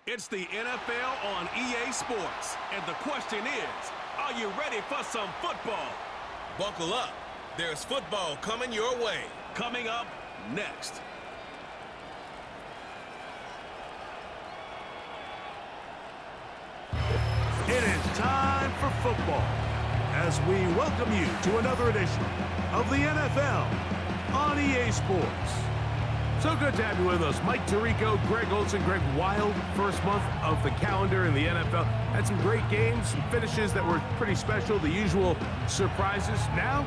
It's the NFL on EA Sports, and the question is, are you ready for some football? Buckle up. There's football coming your way. Coming up next. It is time for football as we welcome you to another edition of the NFL on EA Sports. So good to have you with us. Mike Tirico, Greg Olson. Greg, wild first month of the calendar in the NFL. Had some great games, some finishes that were pretty special, the usual surprises. Now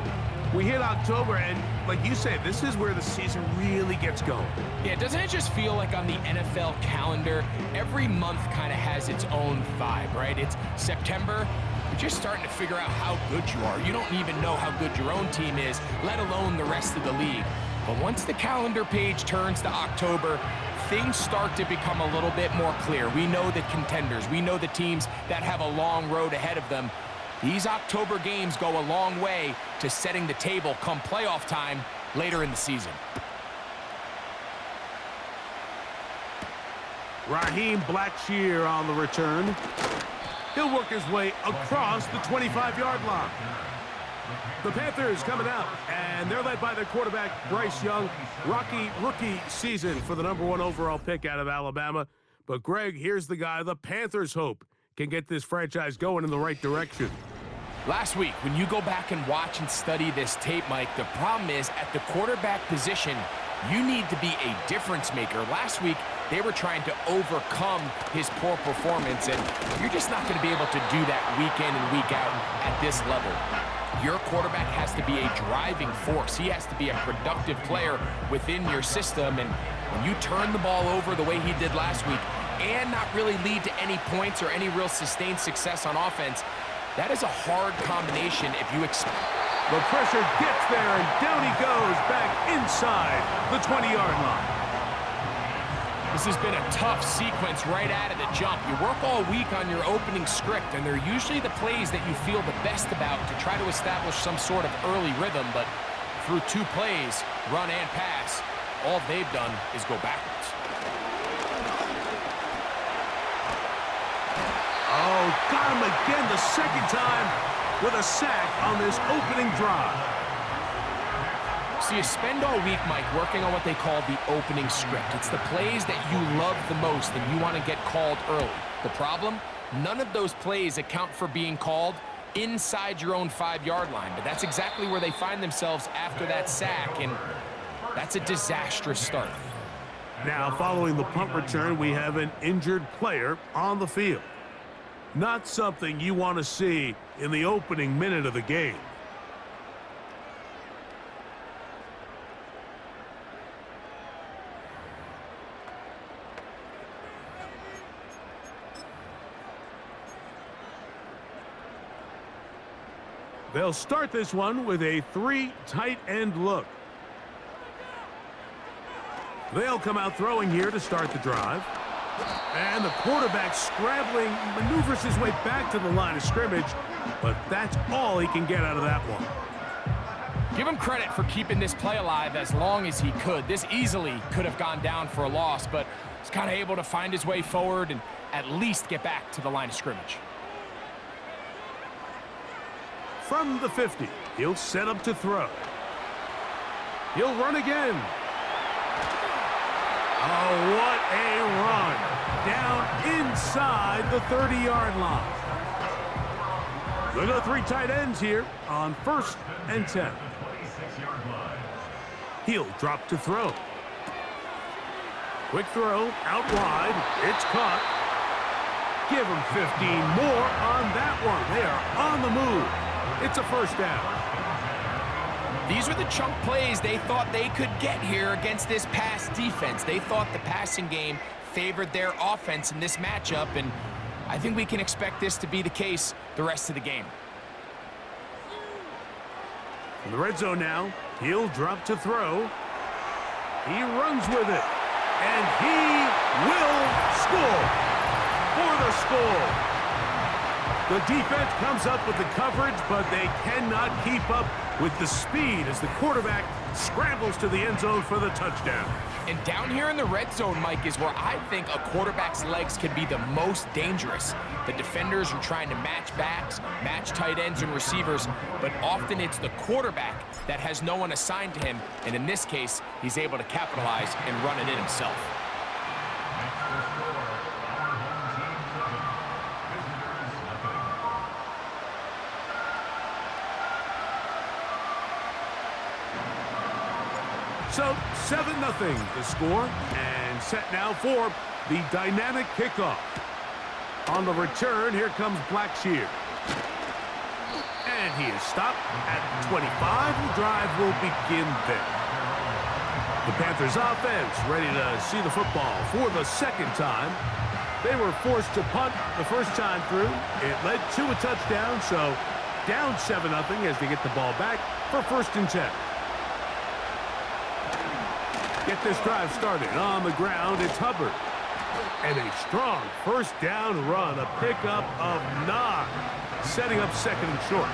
we hit October, and like you say, this is where the season really gets going. Yeah, doesn't it just feel like on the NFL calendar, every month kind of has its own vibe, right? It's September. You're just starting to figure out how good you are. You don't even know how good your own team is, let alone the rest of the league. But once the calendar page turns to October, things start to become a little bit more clear. We know the contenders. We know the teams that have a long road ahead of them. These October games go a long way to setting the table come playoff time later in the season. Raheem Blackshear on the return. He'll work his way across the 25-yard line. The Panthers coming out, and they're led by their quarterback, Bryce Young. Rocky rookie season for the #1 overall pick out of Alabama. But, Greg, here's the guy the Panthers hope can get this franchise going in the right direction. Last week, when you go back and watch and study this tape, Mike, the problem is at the quarterback position, you need to be a difference maker. Last week, they were trying to overcome his poor performance, and you're just not going to be able to do that week in and week out at this level. Your quarterback has to be a driving force. He has to be a productive player within your system, and when you turn the ball over the way he did last week and not really lead to any points or any real sustained success on offense, that is a hard combination if you expect. The pressure gets there, and down he goes back inside the 20-yard line. This has been a tough sequence right out of the jump. You work all week on your opening script, and they're usually the plays that you feel the best about to try to establish some sort of early rhythm, but through 2 plays, run and pass, all they've done is go backwards. Oh, got him again the second time with a sack on this opening drive. So you spend all week, Mike, working on what they call the opening script. It's the plays that you love the most and you want to get called early. The problem? None of those plays account for being called inside your own 5-yard line. But that's exactly where they find themselves after that sack, and that's a disastrous start. Now, following the punt return, we have an injured player on the field. Not something you want to see in the opening minute of the game. They'll start this one with a 3 tight end look. They'll come out throwing here to start the drive. And the quarterback scrambling, maneuvers his way back to the line of scrimmage, but that's all he can get out of that one. Give him credit for keeping this play alive as long as he could. This easily could have gone down for a loss, but he's kind of able to find his way forward and at least get back to the line of scrimmage. From the 50, he'll set up to throw. He'll run again. Oh, what a run. Down inside the 30-yard line. Look at the 3 tight ends here on 1st and 10. He'll drop to throw. Quick throw, out wide. It's caught. Give him 15 more on that one. They are on the move. It's a first down. These were the chunk plays they thought they could get here against this pass defense. They thought the passing game favored their offense in this matchup, and I think we can expect this to be the case the rest of the game. In the red zone now, he'll drop to throw. He runs with it, and he will score for the score. The defense comes up with the coverage, but they cannot keep up with the speed as the quarterback scrambles to the end zone for the touchdown. And down here in the red zone, Mike, is where I think a quarterback's legs can be the most dangerous. The defenders are trying to match backs, match tight ends and receivers, but often it's the quarterback that has no one assigned to him, and in this case, he's able to capitalize and run it in himself. So 7-0 the score, and set now for the dynamic kickoff. On the return, here comes Blackshear. And he is stopped at 25. The drive will begin there. The Panthers offense ready to see the football for the second time. They were forced to punt the first time through. It led to a touchdown, so down 7-0 as they get the ball back for 1st and 10. Get this drive started on the ground. It's Hubbard. And a strong first down run, a pickup of 9, setting up 2nd and short.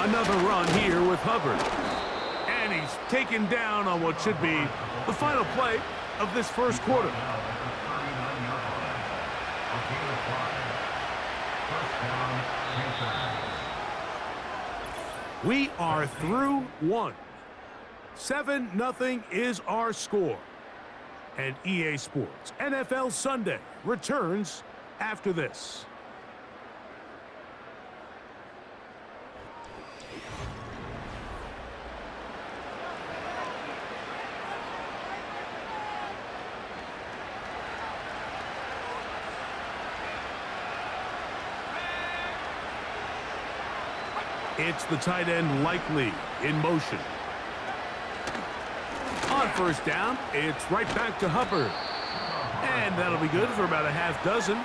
Another run here with Hubbard. And he's taken down on what should be the final play of this first quarter. We are through 1. 7-0 is our score. And EA Sports NFL Sunday returns after this. It's the tight end Likely in motion. On 1st down, it's right back to Hubbard. And that'll be good for about a half dozen.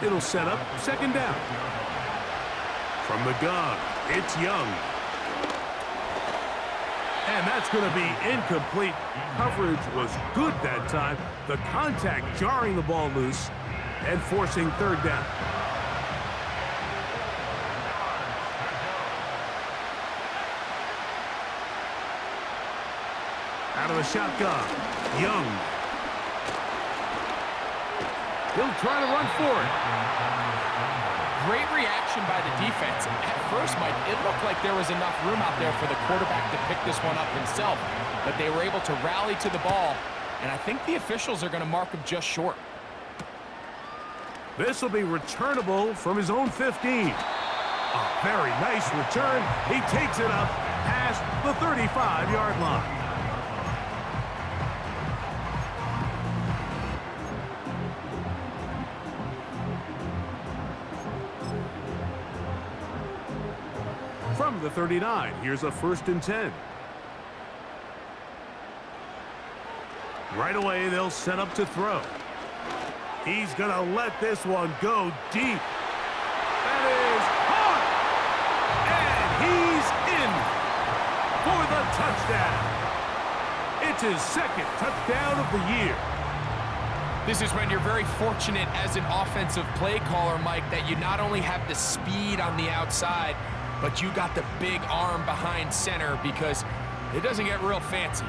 It'll set up 2nd down. From the gun, it's Young. And that's going to be incomplete. Coverage was good that time. The contact jarring the ball loose and forcing 3rd down. Out of the shotgun, Young. He'll try to run for it. Great reaction by the defense. At first, Mike, it looked like there was enough room out there for the quarterback to pick this one up himself, but they were able to rally to the ball, and I think the officials are going to mark him just short. This will be returnable from his own 15. A very nice return. He takes it up past the 35-yard line. From the 39, here's a 1st and 10. Right away, they'll set up to throw. He's going to let this one go deep. That is hard. And he's in for the touchdown. It's his 2nd touchdown of the year. This is when you're very fortunate as an offensive play caller, Mike, that you not only have the speed on the outside, but you got the big arm behind center, because it doesn't get real fancy.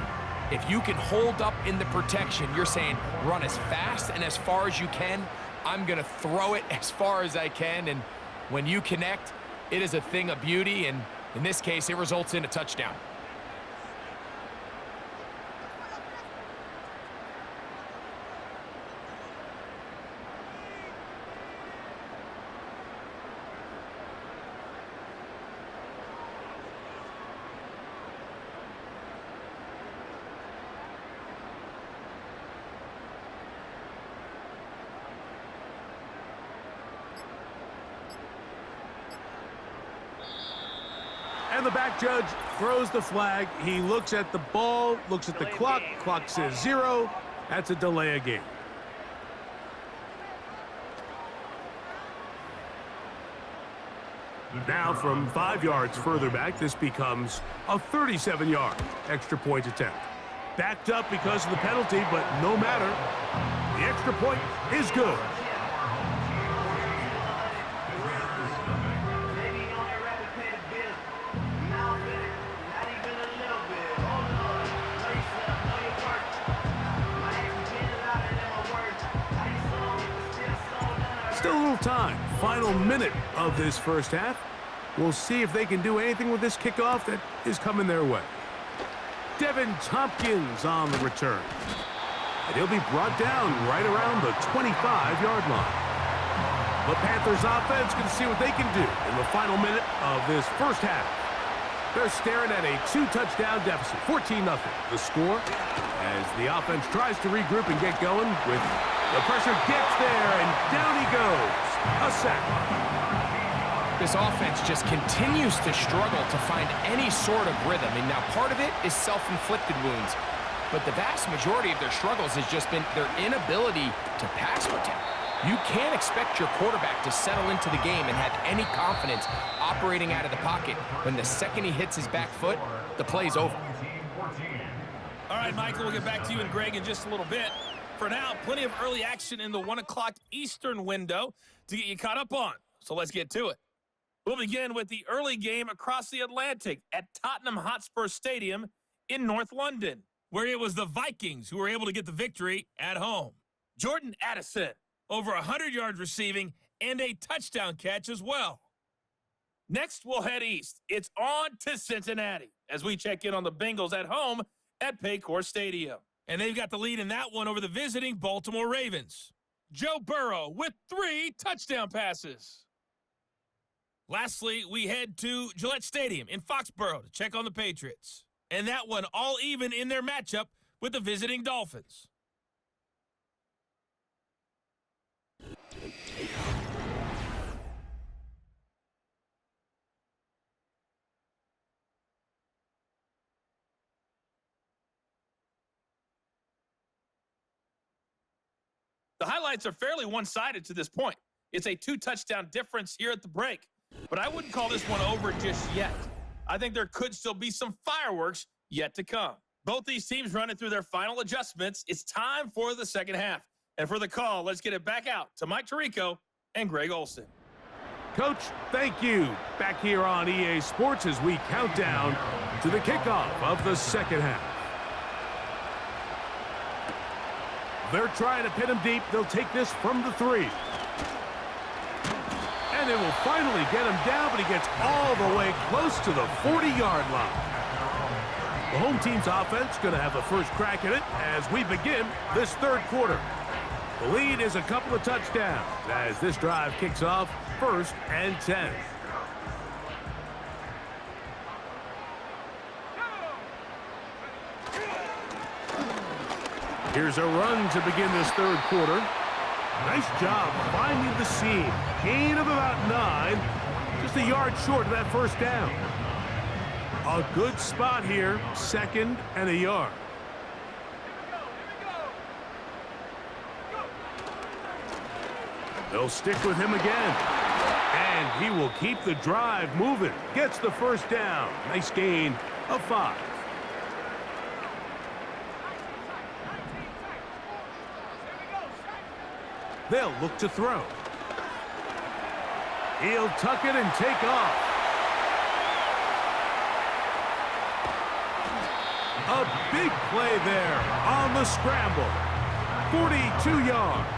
If you can hold up in the protection, you're saying run as fast and as far as you can. I'm going to throw it as far as I can, and when you connect, it is a thing of beauty, and in this case, it results in a touchdown. And the back judge throws the flag. He looks at the ball, looks at the clock. Clock says 0. That's a delay of game. Now from 5 yards further back, this becomes a 37-yard extra point attempt. Backed up because of the penalty, but no matter. The extra point is good. Still a little time. Final minute of this first half. We'll see if they can do anything with this kickoff that is coming their way. Devin Tompkins on the return. And he'll be brought down right around the 25-yard line. The Panthers offense can see what they can do in the final minute of this first half. They're staring at a 2-touchdown deficit, 14-0. The score as the offense tries to regroup and get going with the pressure gets there, and down he goes. A sack. This offense just continues to struggle to find any sort of rhythm. And now part of it is self-inflicted wounds. But the vast majority of their struggles has just been their inability to pass protect. You can't expect your quarterback to settle into the game and have any confidence operating out of the pocket. When the second he hits his back foot, the play's over. All right, Michael, we'll get back to you and Greg in just a little bit. For now, plenty of early action in the 1 o'clock Eastern window to get you caught up on. So let's get to it. We'll begin with the early game across the Atlantic at Tottenham Hotspur Stadium in North London, where it was the Vikings who were able to get the victory at home. Jordan Addison, over 100 yards receiving and a touchdown catch as well. Next, we'll head east. It's on to Cincinnati as we check in on the Bengals at home at Paycor Stadium. And they've got the lead in that one over the visiting Baltimore Ravens. Joe Burrow with 3 touchdown passes. Lastly, we head to Gillette Stadium in Foxborough to check on the Patriots. And that one all even in their matchup with the visiting Dolphins. The highlights are fairly one-sided to this point. It's a 2-touchdown difference here at the break. But I wouldn't call this one over just yet. I think there could still be some fireworks yet to come. Both these teams running through their final adjustments. It's time for the second half. And for the call, let's get it back out to Mike Tirico and Greg Olsen. Coach, thank you. Back here on EA Sports as we count down to the kickoff of the second half. They're trying to pin him deep. They'll take this from the 3. And they will finally get him down, but he gets all the way close to the 40-yard line. The home team's offense going to have the first crack at it as we begin this third quarter. The lead is a couple of touchdowns as this drive kicks off 1st and 10. Here's a run to begin this third quarter. Nice job finding the seam. Gain of about 9. Just a yard short of that first down. A good spot here. 2nd and a yard. They'll stick with him again. And he will keep the drive moving. Gets the first down. Nice gain of 5. They'll look to throw. He'll tuck it and take off. A big play there on the scramble. 42 yards.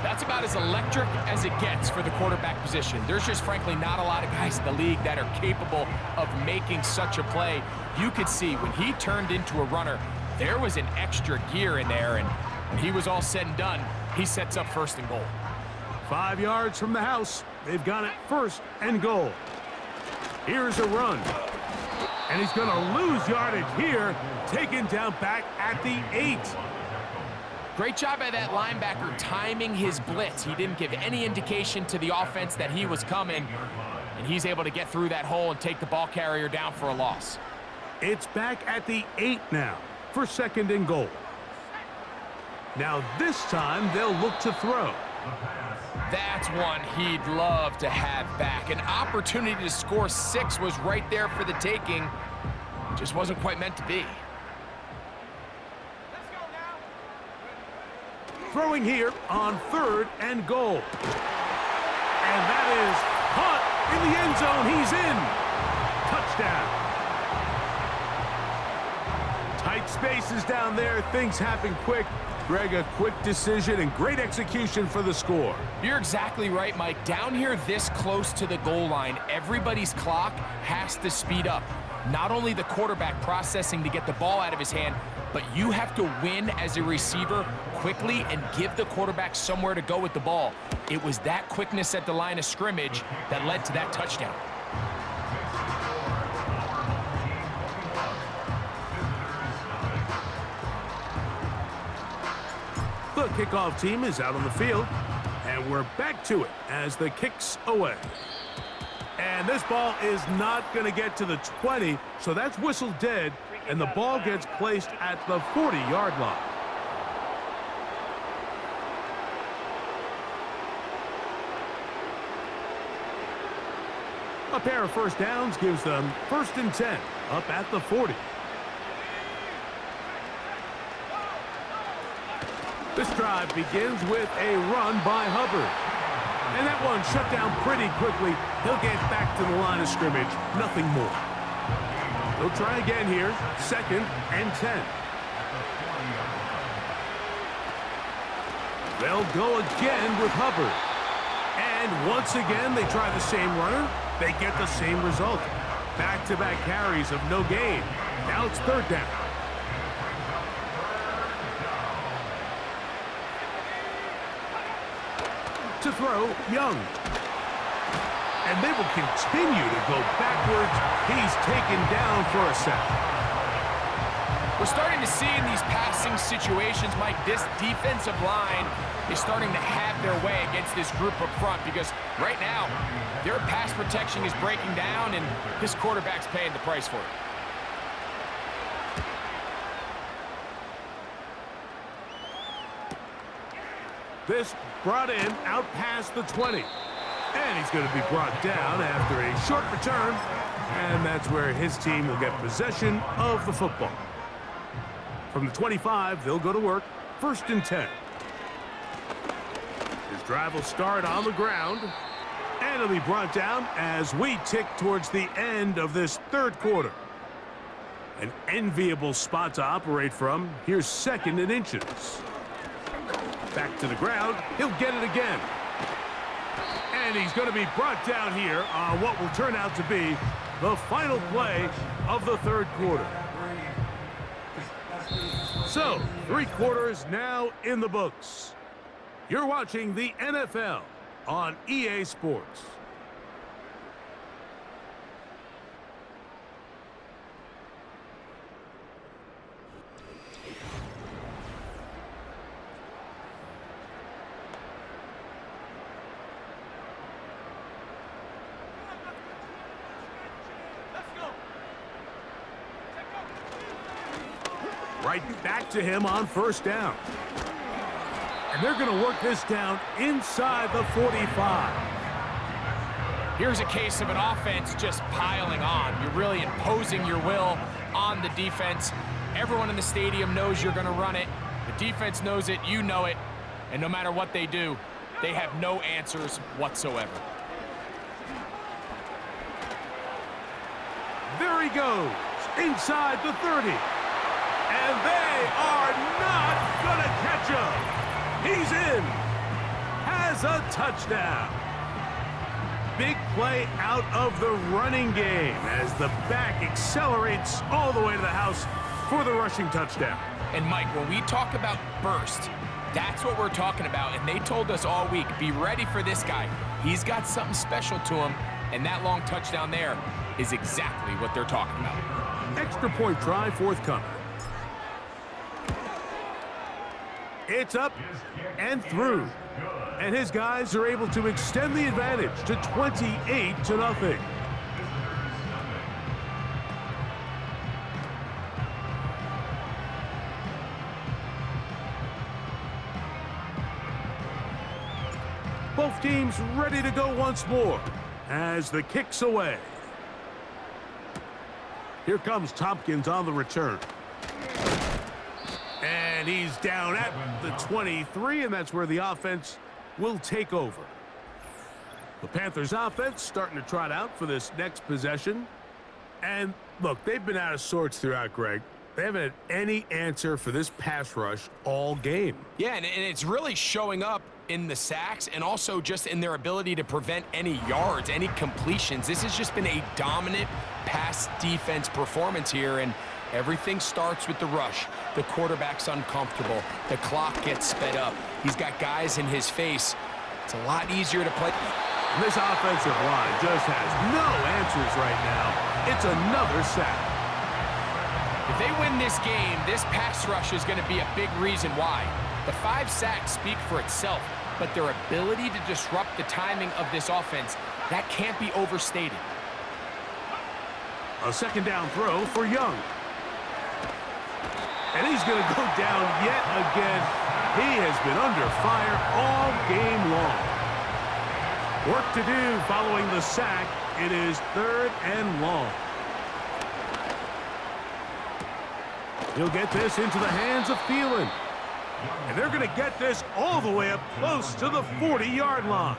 That's about as electric as it gets for the quarterback position. There's just frankly not a lot of guys in the league that are capable of making such a play. You could see when he turned into a runner, there was an extra gear in there, and when he was all said and done, he sets up 1st and goal. 5 yards from the house. They've got it 1st and goal. Here's a run. And he's going to lose yardage here. Taken down back at the 8. Great job by that linebacker timing his blitz. He didn't give any indication to the offense that he was coming, and he's able to get through that hole and take the ball carrier down for a loss. It's back at the 8 now for 2nd and goal. Now this time they'll look to throw. That's one he'd love to have back. An opportunity to score 6 was right there for the taking. Just wasn't quite meant to be. Throwing here on 3rd and goal. And that is caught in the end zone. He's in. Touchdown. Tight spaces down there. Things happen quick. Greg, a quick decision and great execution for the score. You're exactly right, Mike. Down here this close to the goal line, everybody's clock has to speed up. Not only the quarterback processing to get the ball out of his hand, but you have to win as a receiver quickly and give the quarterback somewhere to go with the ball. It was that quickness at the line of scrimmage that led to that touchdown. The kickoff team is out on the field, and we're back to it as the kick's away. And this ball is not going to get to the 20, so that's whistled dead, and the ball gets placed at the 40-yard line. A pair of first downs gives them 1st and 10 up at the 40. This drive begins with a run by Hubbard. And that one shut down pretty quickly. He'll get back to the line of scrimmage. Nothing more. They'll try again here. 2nd and 10. They'll go again with Hubbard. And once again, they try the same runner. They get the same result. Back-to-back carries of no gain. Now it's 3rd down. To throw, Young. And they will continue to go backwards. He's taken down for a sack. We're starting to see in these passing situations, Mike, this defensive line is starting to have their way against this group up front because right now, their pass protection is breaking down and this quarterback's paying the price for it. This brought in out past the 20. And he's going to be brought down after a short return. And that's where his team will get possession of the football. From the 25, they'll go to work. 1st and 10. His drive will start on the ground. And it'll be brought down as we tick towards the end of this 3rd quarter. An enviable spot to operate from. Here's 2nd and inches. Back to the ground. He'll get it again. And he's going to be brought down here on what will turn out to be the final play of the 3rd quarter. So, 3 quarters now in the books. You're watching the NFL on EA Sports. Right back to him on 1st down. And they're going to work this down inside the 45. Here's a case of an offense just piling on. You're really imposing your will on the defense. Everyone in the stadium knows you're going to run it. The defense knows it, you know it. And no matter what they do, they have no answers whatsoever. There he goes, inside the 30. And they are not going to catch him. He's in. Has a touchdown. Big play out of the running game as the back accelerates all the way to the house for the rushing touchdown. And Mike, when we talk about burst, that's what we're talking about. And they told us all week, be ready for this guy. He's got something special to him. And that long touchdown there is exactly what they're talking about. Extra point try forthcoming. It's up and through. And his guys are able to extend the advantage to 28-0. Both teams ready to go once more as the kick's away. Here comes Tompkins on the return. And he's down at the 23, and that's where the offense will take over. The Panthers offense starting to trot out for this next possession. And look, they've been out of sorts throughout, Greg. They haven't had any answer for this pass rush all game. Yeah, and it's really showing up in the sacks and also just in their ability to prevent any yards, any completions. This has just been a dominant pass defense performance here, and everything starts with the rush. The quarterback's uncomfortable. The clock gets sped up. He's got guys in his face. It's a lot easier to play. This offensive line just has no answers right now. It's another sack. If they win this game, this pass rush is going to be a big reason why. The 5 sacks speak for itself, but their ability to disrupt the timing of this offense, that can't be overstated. A second down throw for Young. And he's going to go down yet again. He has been under fire all game long. Work to do following the sack. It is 3rd and long. He'll get this into the hands of Thielen. And they're going to get this all the way up close to the 40-yard line.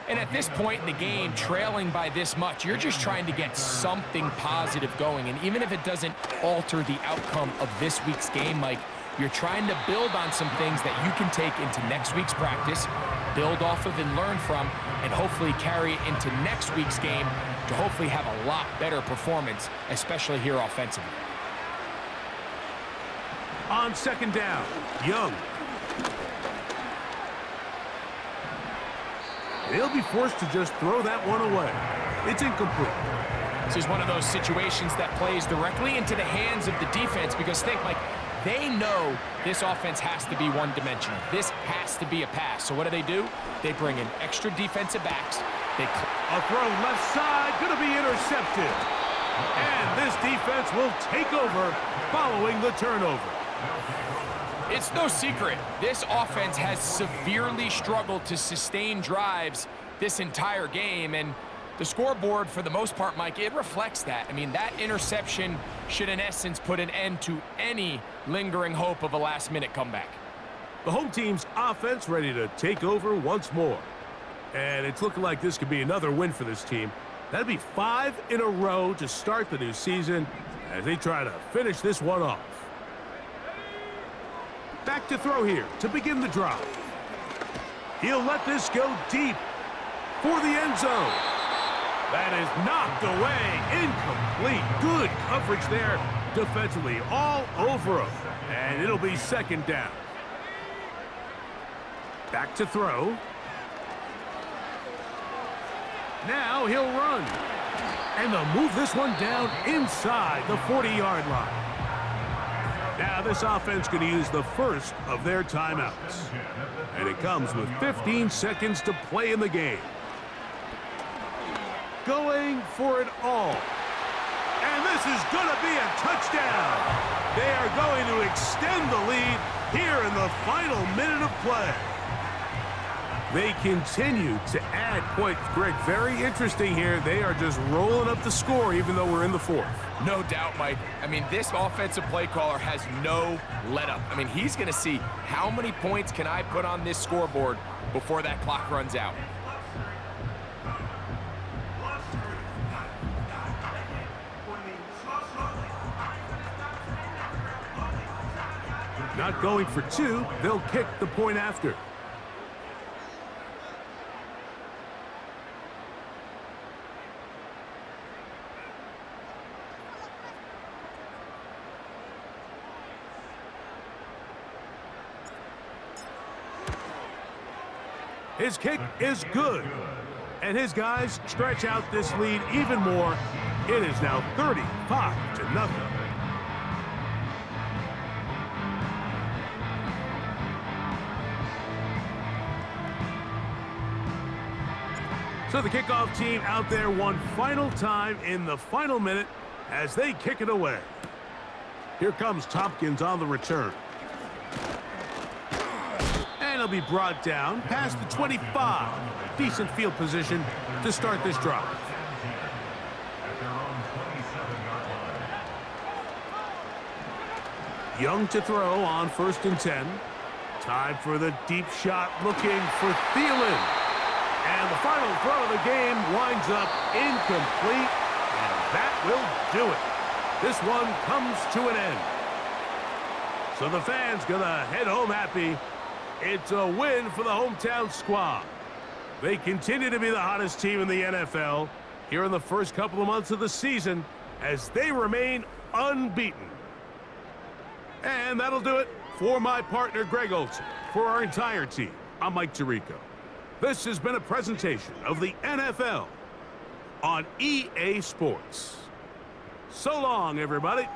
And at this point in the game, trailing by this much, you're just trying to get something positive going. And even if it doesn't alter the outcome of this week's game, Mike, you're trying to build on some things that you can take into next week's practice, build off of and learn from, and hopefully carry it into next week's game to hopefully have a lot better performance, especially here offensively. On second down, Young. They'll be forced to just throw that one away. It's incomplete. This is one of those situations that plays directly into the hands of the defense because think, Mike, they know this offense has to be one-dimensional. This has to be a pass. So what do? They bring in extra defensive backs. A throw left side, going to be intercepted. And this defense will take over following the turnover. It's no secret, this offense has severely struggled to sustain drives this entire game, and the scoreboard, for the most part, Mike, it reflects that. I mean, that interception should, in essence, put an end to any lingering hope of a last-minute comeback. The home team's offense ready to take over once more. And it's looking like this could be another win for this team. That'd be 5 in a row to start the new season as they try to finish this one off. Back to throw here to begin the drive. He'll let this go deep for the end zone. That is knocked away, incomplete. Good coverage there defensively all over him. And it'll be second down. Back to throw. Now he'll run. And they'll move this one down inside the 40-yard line. Now this offense going to use the first of their timeouts. And it comes with 15 seconds to play in the game. Going for it all. And this is going to be a touchdown. They are going to extend the lead here in the final minute of play. They continue to add points. Greg, very interesting here. They are just rolling up the score even though we're in the 4th. No doubt, Mike. I mean, this offensive play caller has no let-up. I mean, he's going to see how many points can I put on this scoreboard before that clock runs out. Not going for 2. They'll kick the point after. His kick is good. And his guys stretch out this lead even more. It is now 35-0. So the kickoff team out there one final time in the final minute as they kick it away. Here comes Tompkins on the return. And he'll be brought down past the 25. Decent field position to start this drive. Young to throw on 1st and 10. Time for the deep shot, looking for Thielen. And the final throw of the game winds up incomplete, and that will do it. this one comes to an end. So the fans gonna head home happy. It's a win for the hometown squad. They continue to be the hottest team in the NFL here in the first couple of months of the season as they remain unbeaten. And that'll do it for my partner, Greg Olson. For our entire team, I'm Mike Tirico. This has been a presentation of the NFL on EA Sports. So long, everybody.